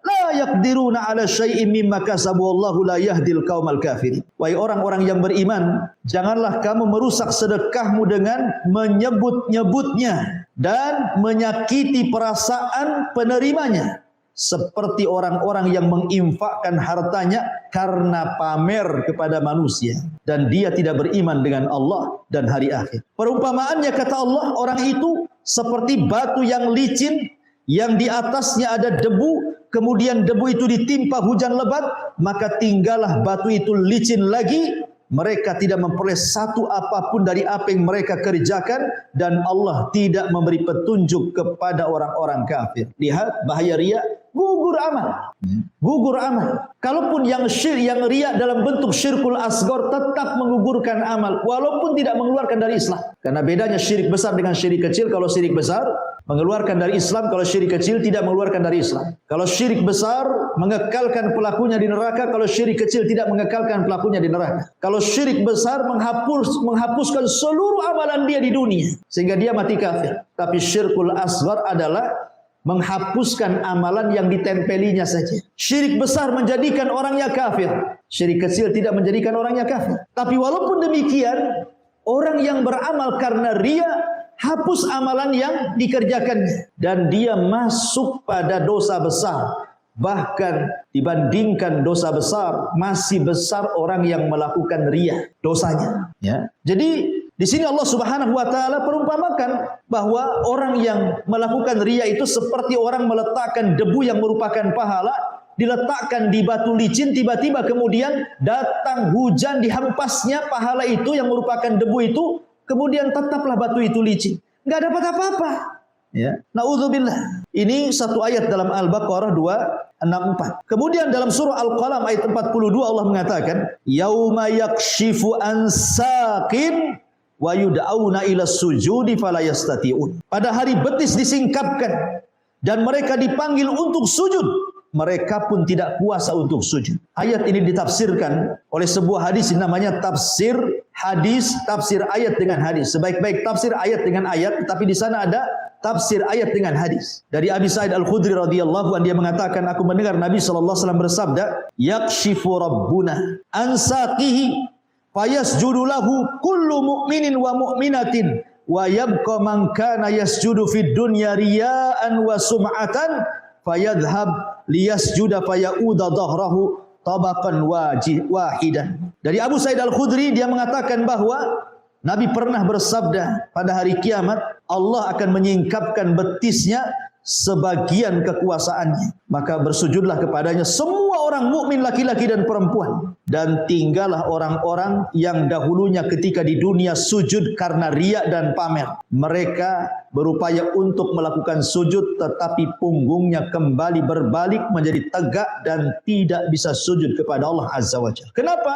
la yaqdiruna ala syai'in mimma kasabu wallahu la yahdil qaumal kafirin." Wahai orang-orang yang beriman, janganlah kamu merusak sedekahmu dengan menyebut-nyebutnya dan menyakiti perasaan penerimanya, seperti orang-orang yang menginfakkan hartanya karena pamer kepada manusia dan dia tidak beriman dengan Allah dan hari akhir. Perumpamaannya kata Allah, orang itu seperti batu yang licin yang di atasnya ada debu, kemudian debu itu ditimpa hujan lebat, maka tinggallah batu itu licin lagi. Mereka tidak memperoleh satu apapun dari apa yang mereka kerjakan dan Allah tidak memberi petunjuk kepada orang-orang kafir. Lihat bahaya riya, gugur amal. Gugur amal. Kalaupun yang riya dalam bentuk syirkul asghar tetap menggugurkan amal walaupun tidak mengeluarkan dari Islam. Karena bedanya syirik besar dengan syirik kecil. Kalau syirik besar mengeluarkan dari Islam, kalau syirik kecil tidak mengeluarkan dari Islam. Kalau syirik besar mengekalkan pelakunya di neraka, kalau syirik kecil tidak mengekalkan pelakunya di neraka. Kalau syirik besar menghapuskan seluruh amalan dia di dunia sehingga dia mati kafir. Tapi syirkul asghar adalah menghapuskan amalan yang ditempelinya saja. Syirik besar menjadikan orangnya kafir, syirik kecil tidak menjadikan orangnya kafir. Tapi walaupun demikian, orang yang beramal karena riya hapus amalan yang dikerjakannya dan dia masuk pada dosa besar. Bahkan dibandingkan dosa besar, masih besar orang yang melakukan riya dosanya. Jadi di sini Allah Subhanahu wa taala perumpamakan bahwa orang yang melakukan riya itu seperti orang meletakkan debu yang merupakan pahala diletakkan di batu licin, tiba-tiba kemudian datang hujan dihempasnya pahala itu yang merupakan debu itu, kemudian tetaplah batu itu licin. Enggak dapat apa-apa. Ya. Na'udzubillah. Ini satu ayat dalam Al-Baqarah 264. Kemudian dalam surah Al-Qalam ayat 42 Allah mengatakan, "Yauma yakshifu an saqin wa yud'auna ila sujudi fala yastati'un." Pada hari betis disingkapkan dan mereka dipanggil untuk sujud, mereka pun tidak kuasa untuk sujud. Ayat ini ditafsirkan oleh sebuah hadis namanya tafsir hadis, tafsir ayat dengan hadis. Sebaik-baik tafsir ayat dengan ayat, tapi di sana ada tafsir ayat dengan hadis. Dari Abi Sa'id Al-Khudri radhiyallahu anhu, dia mengatakan, aku mendengar Nabi sallallahu alaihi wasallam bersabda, "Yakshifu rabbuna an saqihi fayasjudu lahu kullu mu'minin wa mu'minatin wa yabqa man kana yasjudu fid dunya riya'an wa sum'atan fayadhhab liyasjuda fayauda dhahrahu tabaqan wahidan." Dari Abu Sa'id Al-Khudri, dia mengatakan bahwa Nabi pernah bersabda, pada hari kiamat Allah akan menyingkapkan betisnya sebagian kekuasaannya. Maka bersujudlah kepadanya semua orang mukmin laki-laki dan perempuan. Dan tinggallah orang-orang yang dahulunya ketika di dunia sujud karena riya dan pamer. Mereka berupaya untuk melakukan sujud tetapi punggungnya kembali berbalik menjadi tegak dan tidak bisa sujud kepada Allah Azza wa Jalla. Kenapa?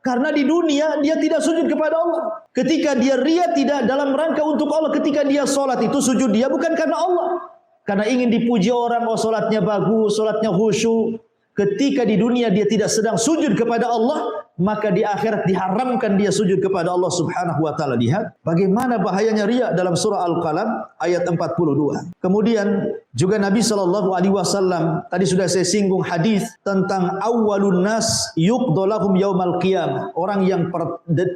Karena di dunia dia tidak sujud kepada Allah. Ketika dia riya tidak dalam rangka untuk Allah. Ketika dia sholat itu sujud dia bukan karena Allah. Karena ingin dipuji orang, oh sholatnya bagus, sholatnya khusyuk. Ketika di dunia dia tidak sedang sujud kepada Allah, maka di akhirat diharamkan dia sujud kepada Allah Subhanahu wa taala. Lihat bagaimana bahayanya riya dalam surah Al-Qalam ayat 42. Kemudian juga Nabi sallallahu alaihi wasallam, tadi sudah saya singgung hadis tentang awwalun nas yuqdalahum yaumal qiyamah. Orang yang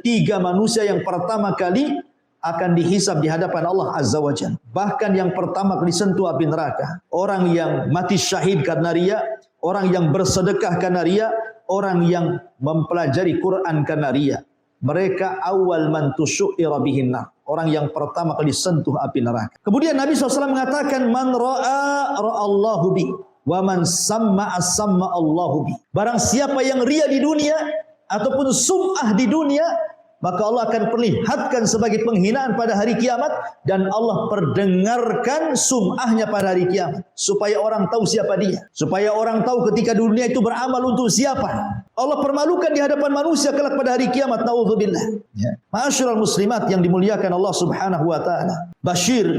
tiga manusia yang pertama kali akan dihisab di hadapan Allah Azza wa Jalla. Bahkan yang pertama kali disentuh api neraka, orang yang mati syahid karena riya, orang yang bersedekah karena riya, orang yang mempelajari Quran karena riya. Mereka awal man tusyu'ira bihin nar. Orang yang pertama kali disentuh api neraka. Kemudian Nabi SAW mengatakan, man ra'a ra'allahu bi, wa man samma'a samma'allahu bi. Barang siapa yang riya di dunia ataupun sum'ah di dunia, maka Allah akan perlihatkan sebagai penghinaan pada hari kiamat, dan Allah perdengarkan sum'ahnya pada hari kiamat supaya orang tahu siapa dia, supaya orang tahu ketika dunia itu beramal untuk siapa. Allah permalukan di hadapan manusia kelak pada hari kiamat. Naudzubillah. Ya. Ma'asyiral muslimat yang dimuliakan Allah Subhanahu wa taala. Bashir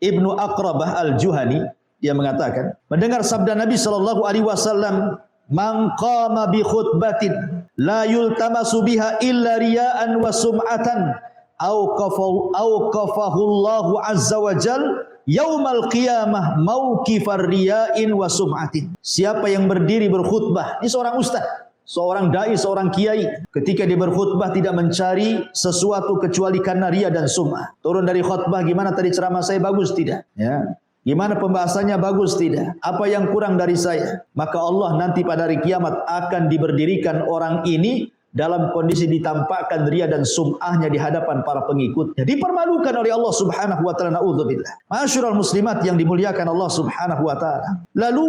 Ibnu Aqrabah Al-Juhani, dia mengatakan, mendengar sabda Nabi sallallahu alaihi wasallam, "Man qama bi khutbatin la yultamasu biha illa riya'an wa sum'atan auqafahu Allahu azza wa jal yaumal qiyamah mauqifar riya'in wa sum'atin." Siapa yang berdiri berkhutbah, ini seorang ustaz, seorang dai, seorang kiai, ketika dia berkhutbah tidak mencari sesuatu kecuali karena riya dan sum'ah. Turun dari khutbah, gimana tadi ceramah saya, bagus tidak? Ya. Gimana pembahasannya, bagus tidak? Apa yang kurang dari saya? Maka Allah nanti pada hari kiamat akan diberdirikan orang ini dalam kondisi ditampakkan riya dan sum'ahnya di hadapan para pengikutnya. Dipermalukan oleh Allah Subhanahu wa taala. Na'udzubillah. Ma'asyiral muslimat yang dimuliakan Allah Subhanahu wa taala. Lalu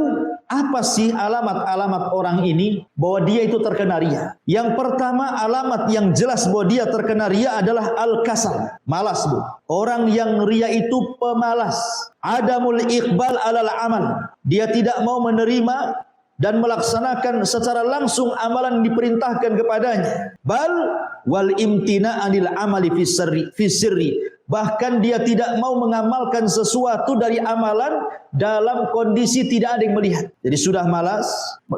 apa sih alamat-alamat orang ini bahwa dia itu terkena riya? Yang pertama, alamat yang jelas bahwa dia terkena riya adalah al-kasal, malas, Bu. Orang yang riya itu pemalas. Adamul iqbal alal amal. Dia tidak mau menerima dan melaksanakan secara langsung amalan yang diperintahkan kepadanya. Bal wal imtina anil amali fi sirri. Bahkan dia tidak mau mengamalkan sesuatu dari amalan dalam kondisi tidak ada yang melihat. Jadi sudah malas,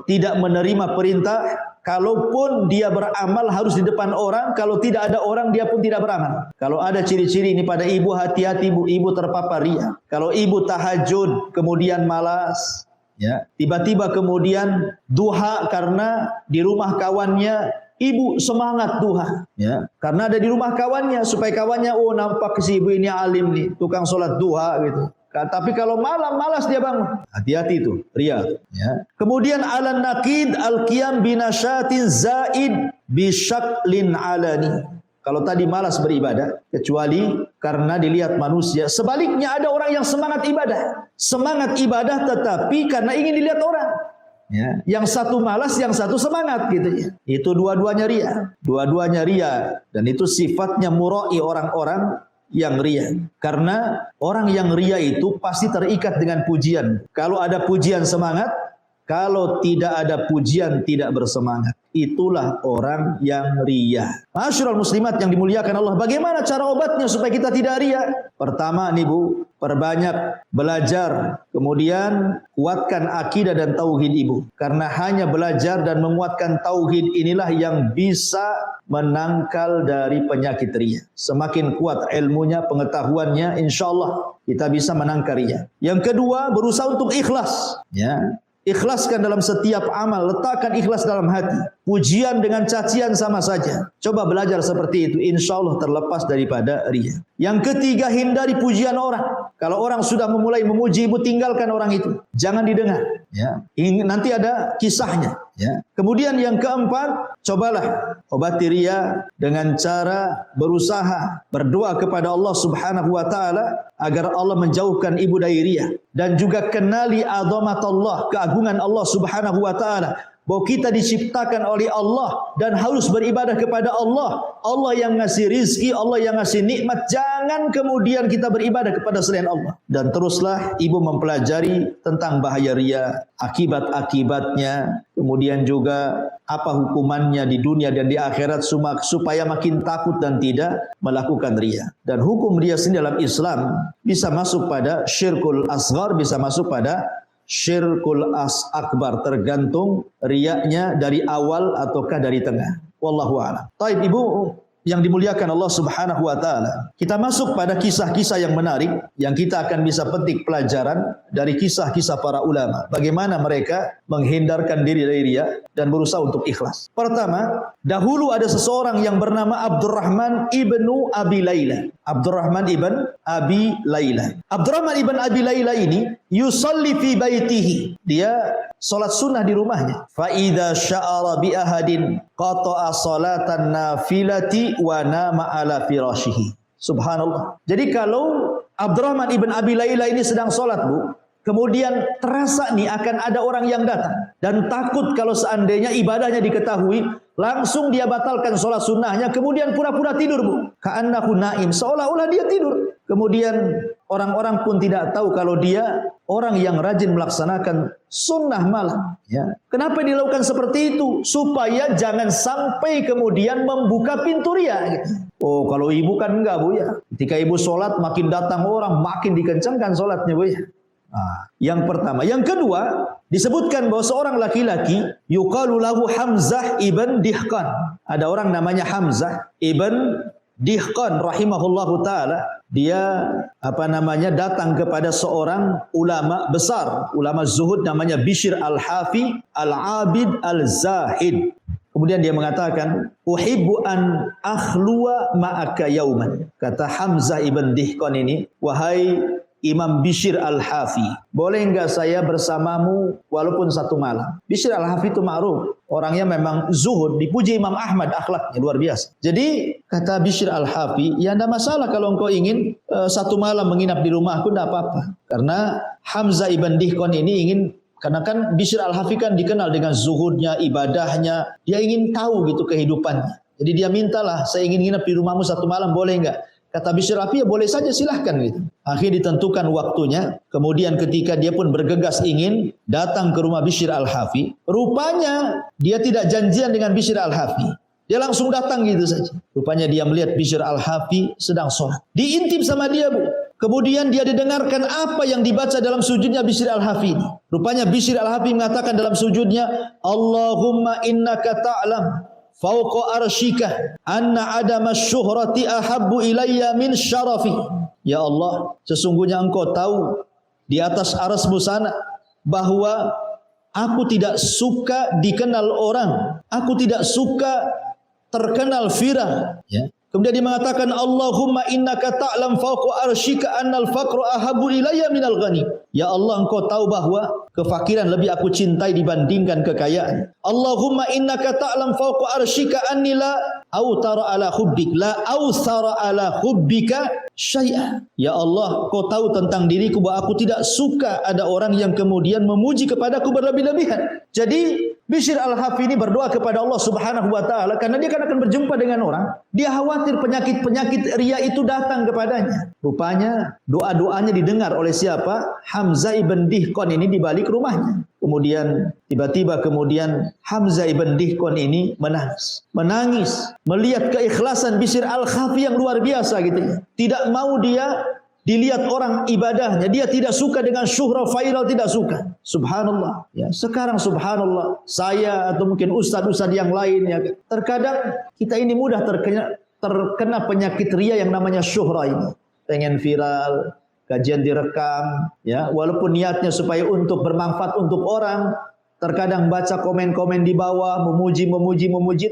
tidak menerima perintah. Kalaupun dia beramal harus di depan orang. Kalau tidak ada orang, dia pun tidak beramal. Kalau ada ciri-ciri ini pada ibu, hati-hati Bu, ibu terpapar riya. Kalau ibu tahajud kemudian malas, ya, tiba-tiba kemudian duha karena di rumah kawannya, ibu semangat duha, ya, karena ada di rumah kawannya, supaya kawannya, oh nampak si ibu ini alim nih, tukang sholat duha gitu. Tapi kalau malam malas dia bangun, hati-hati itu riya. Ya. Kemudian alan naqid al-qiyam binasyatin zaid bisyaklin alani. Kalau tadi malas beribadah, kecuali karena dilihat manusia. Sebaliknya ada orang yang semangat ibadah tetapi karena ingin dilihat orang. Ya. Yang satu malas, yang satu semangat gitu ya. Itu dua-duanya ria. Dua-duanya ria. Dan itu sifatnya murai orang-orang yang ria. Karena orang yang ria itu pasti terikat dengan pujian. Kalau ada pujian semangat, kalau tidak ada pujian tidak bersemangat. Itulah orang yang ria. Ma'asyiral muslimat yang dimuliakan Allah, bagaimana cara obatnya supaya kita tidak ria? Pertama nih Bu, perbanyak belajar, kemudian kuatkan akidah dan tauhid Ibu. Karena hanya belajar dan menguatkan tauhid inilah yang bisa menangkal dari penyakit ria. Semakin kuat ilmunya, pengetahuannya, insyaallah kita bisa menangkal ria. Yang kedua, berusaha untuk ikhlas. Ya. Ikhlaskan dalam setiap amal, letakkan ikhlas dalam hati. Pujian dengan cacian sama saja. Coba belajar seperti itu, insya Allah terlepas daripada ria. Yang ketiga, hindari pujian orang. Kalau orang sudah memulai memuji Ibu, tinggalkan orang itu. Jangan didengar. Ya. Nanti ada kisahnya. Ya. Kemudian yang keempat, cobalah obati ria dengan cara berusaha berdoa kepada Allah Subhanahu wa taala agar Allah menjauhkan Ibu dari ria, dan juga kenali azamatullah, keagungan Allah Subhanahu wa taala, bahwa kita diciptakan oleh Allah dan harus beribadah kepada Allah. Allah yang ngasih rizki, Allah yang ngasih nikmat. Jangan kemudian kita beribadah kepada selain Allah. Dan teruslah Ibu mempelajari tentang bahaya ria, akibat-akibatnya, kemudian juga apa hukumannya di dunia dan di akhirat, supaya makin takut dan tidak melakukan ria. Dan hukum ria sendiri dalam Islam bisa masuk pada syirkul asghar, bisa masuk pada syirkul akbar, tergantung riyanya dari awal ataukah dari tengah. Wallahu a'lam. Taib Ibu yang dimuliakan Allah Subhanahu wa taala, kita masuk pada kisah-kisah yang menarik yang kita akan bisa petik pelajaran dari kisah-kisah para ulama. Bagaimana mereka menghindarkan diri dari riya dan berusaha untuk ikhlas. Pertama, dahulu ada seseorang yang bernama Abdurrahman ibnu Abi Layla. Abdurrahman ibn Abi Layla. Abdurrahman ibn Abi Layla ini yusalli fi baitihi. Dia salat sunnah di rumahnya. Fa idza sya'ara bi ahadin qata'a salatan nafilati wa nama ala firashihi. Subhanallah. Jadi kalau Abdurrahman ibn Abi Layla ini sedang salat, Bu, kemudian terasa nih akan ada orang yang datang dan takut kalau seandainya ibadahnya diketahui, langsung dia batalkan sholat sunnahnya, kemudian pura-pura tidur, Bu. Ka'annahu naim, seolah-olah dia tidur. Kemudian orang-orang pun tidak tahu kalau dia orang yang rajin melaksanakan sunnah malam. Ya. Kenapa dilakukan seperti itu? Supaya jangan sampai kemudian membuka pintu ria. Gitu. Oh, kalau ibu kan enggak, Bu ya. Ketika ibu sholat makin datang orang, makin dikencangkan sholatnya, Bu ya. Nah, yang pertama. Yang kedua, disebutkan bahwa seorang laki-laki yuqalu lahu Hamzah ibn Dihqan. Ada orang namanya Hamzah ibn Dihqan rahimahullahu taala. Dia datang kepada seorang ulama besar, ulama zuhud namanya Bishr al-Hafi al-Abid al-Zahid. Kemudian dia mengatakan, uhibbu an akhluwa ma'aka yauman. Kata Hamzah ibn Dihqan ini, wahai Imam Bishr al-Hafi, boleh enggak saya bersamamu walaupun satu malam? Bishr al-Hafi itu ma'ruf, orangnya memang zuhud, dipuji Imam Ahmad, akhlaknya luar biasa. Jadi kata Bishr al-Hafi, ya tidak masalah kalau engkau ingin satu malam menginap di rumahku, tidak apa-apa. Karena Hamzah ibn Dihqan ini ingin, karena kan Bishr al-Hafi kan dikenal dengan zuhudnya, ibadahnya, dia ingin tahu gitu kehidupannya. Jadi dia mintalah, saya ingin nginap di rumahmu satu malam, boleh enggak? Kata Bishr al-Hafi, ya boleh saja, silahkan gitu. Akhirnya ditentukan waktunya. Kemudian ketika dia pun bergegas ingin datang ke rumah Bishr al-Hafi, rupanya dia tidak janjian dengan Bishr al-Hafi. Dia langsung datang gitu saja. Rupanya dia melihat Bishr al-Hafi sedang sholat. Diintip sama dia, Bu. Kemudian dia didengarkan apa yang dibaca dalam sujudnya Bishr al-Hafi ini. Rupanya Bishr al-Hafi mengatakan dalam sujudnya, Allahumma innaka ta'lam fauqa arsyika anna adama syuhrati ahabbu ilayya min syarafi. Ya Allah, sesungguhnya engkau tahu di atas arasmu sana bahwa aku tidak suka dikenal orang, aku tidak suka terkenal viral. Ya. Kemudian dia mengatakan, Allahumma innaka ta'lam fauqa arsyika annal faqra ahabbu ilayya minal ghani. Ya Allah, engkau tahu bahwa kefakiran lebih aku cintai dibandingkan kekayaan. Allahumma innaka ta'lam fauqa arsyika anni la autara ala hubbik la ausara ala hubbika syai'a. Ya Allah, kau tahu tentang diriku bahwa aku tidak suka ada orang yang kemudian memuji kepadaku berlebih-lebihan. Jadi Bishr Al-Hafi ini berdoa kepada Allah Subhanahu wa taala karena dia akan berjumpa dengan orang. Dia khawatir penyakit-penyakit riya itu datang kepadanya. Rupanya doa-doanya didengar oleh siapa? Hamzah ibn Dihqan ini di balik rumahnya. Kemudian tiba-tiba Hamzah ibn Dihqan ini menangis melihat keikhlasan Bishr Al-Hafi yang luar biasa gitu. Tidak mau dia dilihat orang ibadahnya, dia tidak suka dengan syuhrah viral, tidak suka. Subhanallah. Ya, sekarang subhanallah, saya atau mungkin ustaz-ustaz yang lain ya, terkadang kita ini mudah terkena penyakit riya yang namanya syuhrah ini. Pengen viral, kajian direkam, ya, walaupun niatnya supaya untuk bermanfaat untuk orang. Terkadang baca komen-komen di bawah, memuji,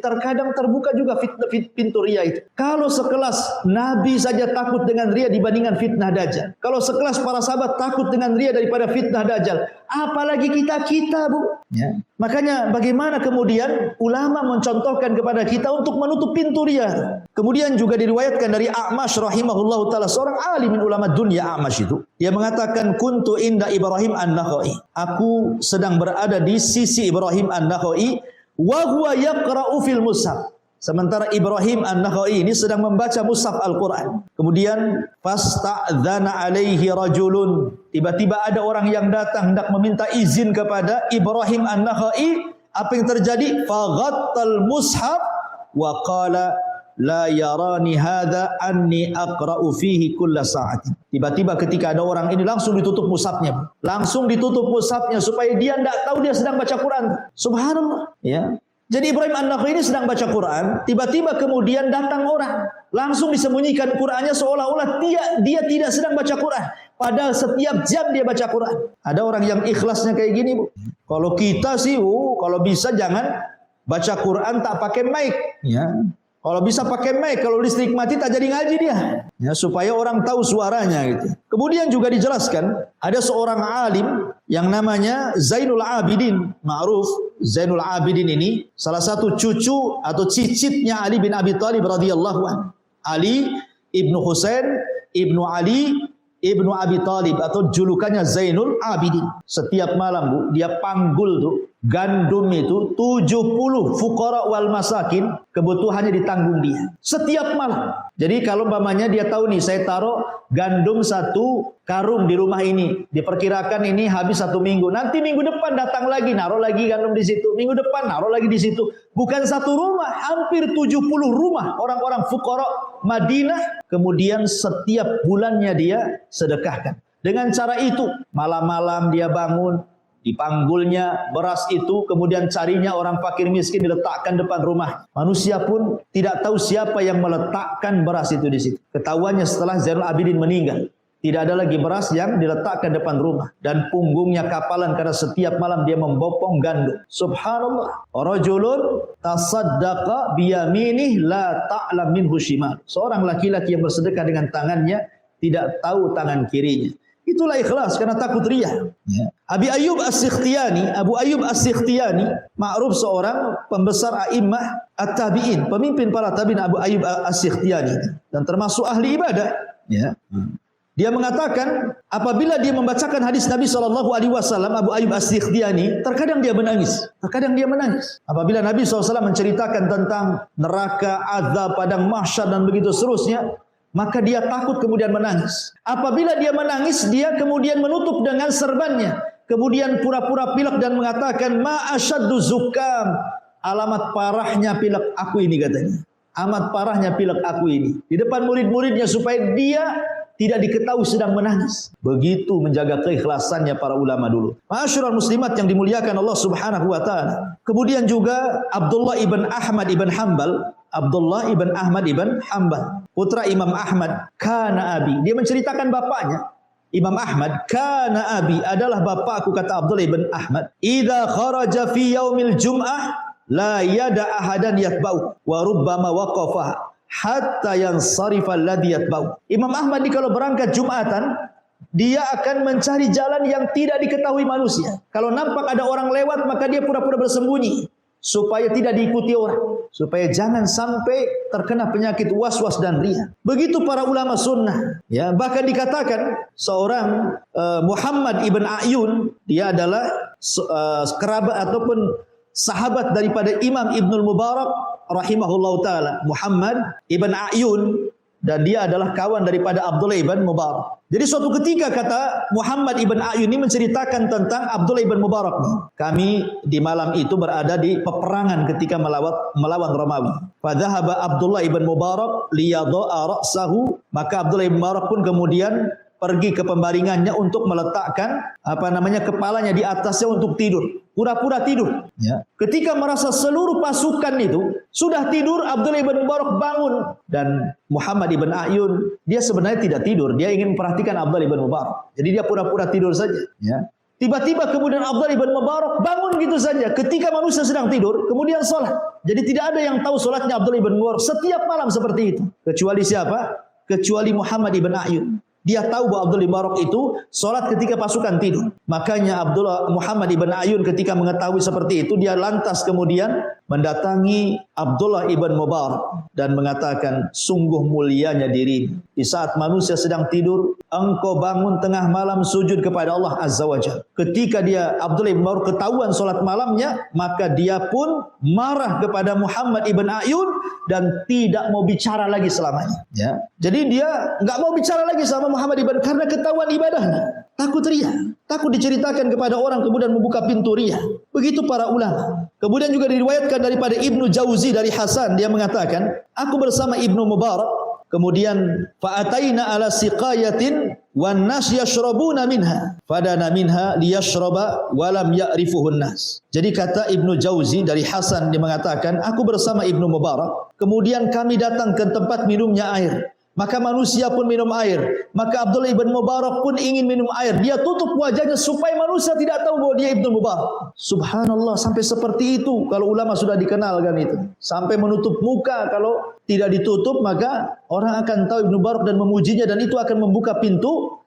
terkadang terbuka juga pintu riya itu. Kalau sekelas Nabi saja takut dengan riya dibandingkan fitnah Dajjal. Kalau sekelas para sahabat takut dengan riya daripada fitnah Dajjal, apalagi kita Bu. Ya. Makanya bagaimana kemudian ulama mencontohkan kepada kita untuk menutup pintu riya. Kemudian juga diriwayatkan dari A'mash rahimahullahu taala, seorang alim ulama dunia. A'mash itu dia mengatakan kuntu inda Ibrahim An-Nakhai. Aku sedang berada di sisi Ibrahim An-Nakhai wa huwa yaqra'u fil mushaf. Sementara Ibrahim An-Nakhai ini sedang membaca mushaf Al-Qur'an. Kemudian fasta'dzana alaihi rajulun. Tiba-tiba ada orang yang datang hendak meminta izin kepada Ibrahim An-Nakhai. Apa yang terjadi? Faghattal mushaf wa qala la yarani hadza anni aqra'u fihi kulla sa'atin. Tiba-tiba ketika ada orang ini langsung ditutup mushafnya. Langsung ditutup mushafnya supaya dia tidak tahu dia sedang baca Quran. Subhanallah, ya. Jadi Ibrahim An-Nakhai ini sedang baca Quran, tiba-tiba kemudian datang orang, langsung disembunyikan Qurannya seolah-olah dia tidak sedang baca Quran. Padahal setiap jam dia baca Quran. Ada orang yang ikhlasnya kayak gini, Bu. Kalau kita sih, kalau bisa jangan baca Quran tak pakai mic, ya. Kalau bisa pakai mic, kalau listrik mati tak jadi ngaji dia. Ya, supaya orang tahu suaranya gitu. Kemudian juga dijelaskan, ada seorang alim yang namanya Zainul Abidin. Ma'ruf, Zainul Abidin ini salah satu cucu atau cicitnya Ali bin Abi Thalib radhiyallahu anhu. Ali ibnu Husain ibnu Ali ibnu Abi Thalib atau julukannya Zainul Abidin. Setiap malam, Bu, dia panggul tuh gandum itu 70 fuqara wal masakin, kebutuhannya ditanggung dia setiap malam. Jadi kalau umpamanya dia tahu nih, saya taruh gandum 1 karung di rumah ini, diperkirakan ini habis 1 minggu. Nanti minggu depan datang lagi, naruh lagi gandum di situ. Minggu depan naruh lagi di situ. Bukan 1 rumah, hampir 70 rumah orang-orang fuqara Madinah. Kemudian setiap bulannya dia sedekahkan. Dengan cara itu, malam-malam dia bangun, dipanggulnya beras itu, kemudian carinya orang fakir miskin diletakkan depan rumah. Manusia pun tidak tahu siapa yang meletakkan beras itu di situ. Ketahuannya setelah Zainul Abidin meninggal, tidak ada lagi beras yang diletakkan depan rumah, dan punggungnya kapalan karena setiap malam dia membopong gandum. Subhanallah. Rajulun tasaddaqa biyaminih la ta'lam minhu shimal. Seorang laki-laki yang bersedekah dengan tangannya, tidak tahu tangan kirinya. Itulah ikhlas karena takut riya. Ya. Abu Ayyub As-Sikhtiyani, ma'ruf seorang pembesar a'immah at-tabi'in, pemimpin para tabi'in, Abu Ayyub As-Sikhtiyani, dan termasuk ahli ibadah. Ya. Dia mengatakan apabila dia membacakan hadis Nabi SAW, Abu Ayyub As-Sikhtiyani, terkadang dia menangis. Apabila Nabi SAW menceritakan tentang neraka, azab, padang mahsyar dan begitu seterusnya, maka dia takut kemudian menangis. Apabila dia menangis, dia kemudian menutup dengan serbannya. Kemudian pura-pura pilek dan mengatakan, ma asyaddu zukam. Alamat parahnya pilek aku ini, katanya. Amat parahnya pilek aku ini. Di depan murid-muridnya supaya dia tidak diketahui sedang menangis. Begitu menjaga keikhlasannya para ulama dulu. Ma'asyiral muslimat yang dimuliakan Allah Subhanahu wa taala. Kemudian juga Abdullah ibn Ahmad ibn Hanbal, putra Imam Ahmad, kana abi. Dia menceritakan bapaknya, Imam Ahmad, kana abi, adalah bapakku, kata Abdullah ibn Ahmad. Idza kharaja fi yaumil jum'ah la yada ahadan yatba'u wa rubbama waqafa hatta yansarifa alladhi yatba'u. Imam Ahmad ini kalau berangkat Jumatan, dia akan mencari jalan yang tidak diketahui manusia. Kalau nampak ada orang lewat, maka dia pura-pura bersembunyi supaya tidak diikuti orang. supaya jangan sampai terkena penyakit waswas dan riya. Begitu para ulama sunnah. Ya, bahkan dikatakan seorang Muhammad ibn A'yun, dia adalah kerabat ataupun sahabat daripada Imam Ibnul Mubarak rahimahullahu taala, Muhammad ibn A'yun, dan dia adalah kawan daripada Abdullah ibn Mubarak. Jadi suatu ketika kata Muhammad ibn A'yun ini menceritakan tentang Abdullah ibn Mubarak. Kami di malam itu berada di peperangan ketika melawan Romawi. Fadhahaba Abdullah ibn Mubarak liyadha'a ra'sahu, maka Abdullah ibn Mubarak pun kemudian pergi ke pembaringannya untuk meletakkan kepalanya di atasnya untuk tidur. Pura-pura tidur. Ya. Ketika merasa seluruh pasukan itu sudah tidur, Abdullah ibn Mubarak bangun. Dan Muhammad ibn A'yun, dia sebenarnya tidak tidur. Dia ingin memperhatikan Abdullah ibn Mubarak. Jadi dia pura-pura tidur saja. Ya. Tiba-tiba kemudian Abdullah ibn Mubarak bangun gitu saja. Ketika manusia sedang tidur, kemudian sholat. Jadi tidak ada yang tahu sholatnya Abdullah ibn Mubarak setiap malam seperti itu. Kecuali siapa? Kecuali Muhammad ibn A'yun. Dia tahu bahwa Abdullah ibn Mubarak itu sholat ketika pasukan tidur. Makanya Muhammad ibn A'yun ketika mengetahui seperti itu, dia lantas kemudian mendatangi Abdullah ibn Mubarak dan mengatakan, sungguh mulianya dirimu. Di saat manusia sedang tidur, engkau bangun tengah malam sujud kepada Allah Azza wa Jalla. Ketika Abdullah ibn Mubarak ketahuan sholat malamnya, maka dia pun marah kepada Muhammad ibn A'yun dan tidak mau bicara lagi selamanya. Ya. Jadi dia nggak mau bicara lagi sama Muhammad ibn karena ketahuan ibadahnya. Takut riya, takut diceritakan kepada orang kemudian membuka pintu riya. Begitu para ulama. Kemudian juga diriwayatkan daripada Ibnu Jauzi dari Hasan, dia mengatakan, aku bersama Ibnu Mubarak, kemudian fa'ataina ala siqayatin wan nas yashrabuna minha fadana minha liyashraba wa lam ya'rifuhun nas. Jadi kata Ibnu Jauzi dari Hasan, dia mengatakan, aku bersama Ibnu Mubarak, kemudian kami datang ke tempat minumnya air. Maka manusia pun minum air. Maka Abdullah ibn Mubarak pun ingin minum air. Dia tutup wajahnya supaya manusia tidak tahu bahwa dia Ibnu Mubarak. Subhanallah, sampai seperti itu. Kalau ulama sudah dikenalkan itu. Sampai menutup muka. Kalau tidak ditutup, maka orang akan tahu Ibnu Mubarak dan memujinya. Dan itu akan membuka pintu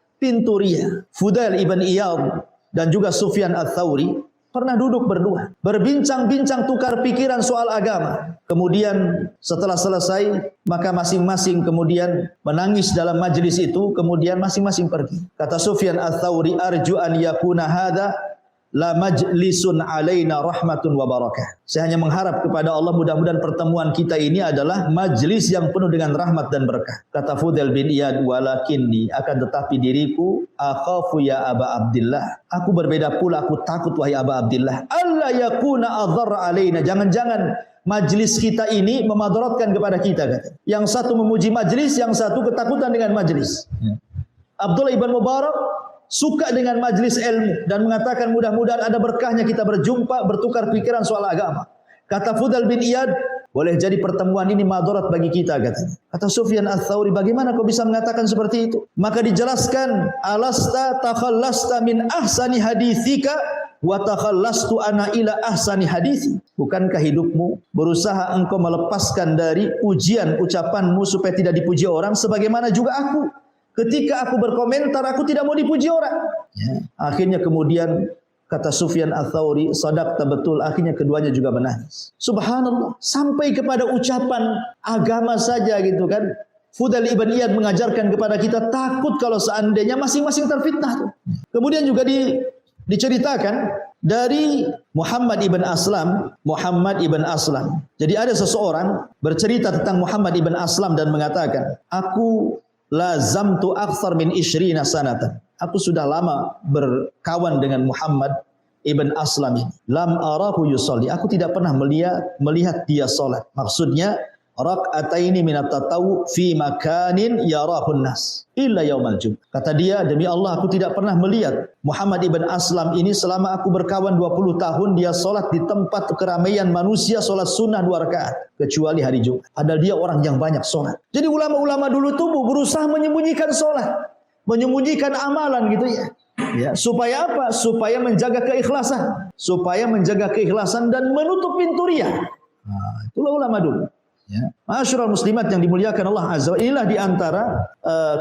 riya. Fudail ibn Iyad dan juga Sufyan Ats-Tsauri pernah duduk berdua, berbincang-bincang tukar pikiran soal agama. Kemudian setelah selesai, maka masing-masing kemudian menangis dalam majlis itu, kemudian masing-masing pergi. Kata Sufyan Ats-Tsauri, arju an yakuna hadza la majlisun alaina rahmatun wa barakah. Saya hanya mengharap kepada Allah, mudah-mudahan pertemuan kita ini adalah majlis yang penuh dengan rahmat dan berkah. Kata Fudail bin Iyad, walakinni, akan tetapi diriku, akhafu ya Aba Abdillah, aku berbeda pula, aku takut wahai Aba Abdillah, alla yakuna adhar alaina, jangan-jangan majlis kita ini memadaratkan kepada kita. Kata. Yang satu memuji majlis, yang satu ketakutan dengan majlis. Abdullah ibn Mubarak suka dengan majlis ilmu dan mengatakan mudah-mudahan ada berkahnya kita berjumpa, bertukar pikiran soal agama. Kata Fudail bin Iyad, boleh jadi pertemuan ini madarat bagi kita, katanya. Kata Sufyan Ats-Tsauri, bagaimana kau bisa mengatakan seperti itu? Maka dijelaskan, alasta takhallasta min ahsani hadithika wa takhallastu ana ila ahsani hadithi. Bukankah hidupmu berusaha engkau melepaskan dari ujian ucapanmu supaya tidak dipuji orang, sebagaimana juga aku. Ketika aku berkomentar, aku tidak mau dipuji orang. Ya. Akhirnya kemudian kata Sufyan Ats-Tsauri, sadaqta betul. Akhirnya keduanya juga menangis. Subhanallah, sampai kepada ucapan agama saja gitu kan. Fudail ibn Iyad mengajarkan kepada kita takut kalau seandainya masing-masing terfitnah tuh. Kemudian juga diceritakan dari Muhammad ibn Aslam. Jadi ada seseorang bercerita tentang Muhammad ibn Aslam dan mengatakan, aku lazamtu akthar min 20 sanatan. Aku sudah lama berkawan dengan Muhammad ibn Aslam ini. Lam arahu yusalli. Aku tidak pernah melihat dia salat. Maksudnya rak'ataini minat tatawu fi makanin yarahun nas illa yaumal jum'ah. Kata dia, demi Allah aku tidak pernah melihat Muhammad ibn Aslam ini selama aku berkawan 20 tahun dia salat di tempat keramaian manusia, salat sunnah 2 rakaat kecuali hari Jumat. Padahal dia orang yang banyak salat. Jadi ulama-ulama dulu tuh berusaha menyembunyikan salat, menyembunyikan amalan gitu ya. Ya, supaya apa? Supaya menjaga keikhlasan dan menutup pintu riya. Nah, itulah ulama dulu. Ya. Ma'asyiral muslimat yang dimuliakan Allah Azza wa Jalla, inilah di antara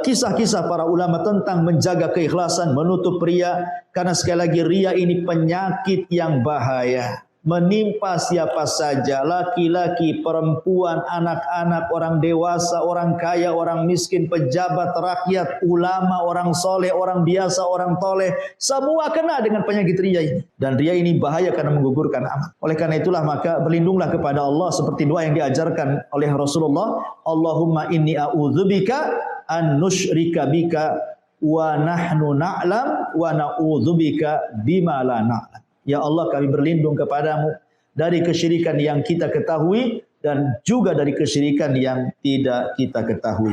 kisah-kisah para ulama tentang menjaga keikhlasan, menutup riya, karena sekali lagi riya ini penyakit yang bahaya. menimpa siapa saja, laki-laki, perempuan, anak-anak, orang dewasa, orang kaya, orang miskin, pejabat, rakyat, ulama, orang soleh, orang biasa, orang toleh, semua kena dengan penyakit ria ini. Dan ria ini bahaya karena menggugurkan amal. Oleh karena itulah maka berlindunglah kepada Allah seperti doa yang diajarkan oleh Rasulullah, Allahumma inni a'udzubika an nusyrika bika wa nahnu na'lam wa na'udzubika bima la na'lam. Ya Allah, kami berlindung kepadamu dari kesyirikan yang kita ketahui dan juga dari kesyirikan yang tidak kita ketahui.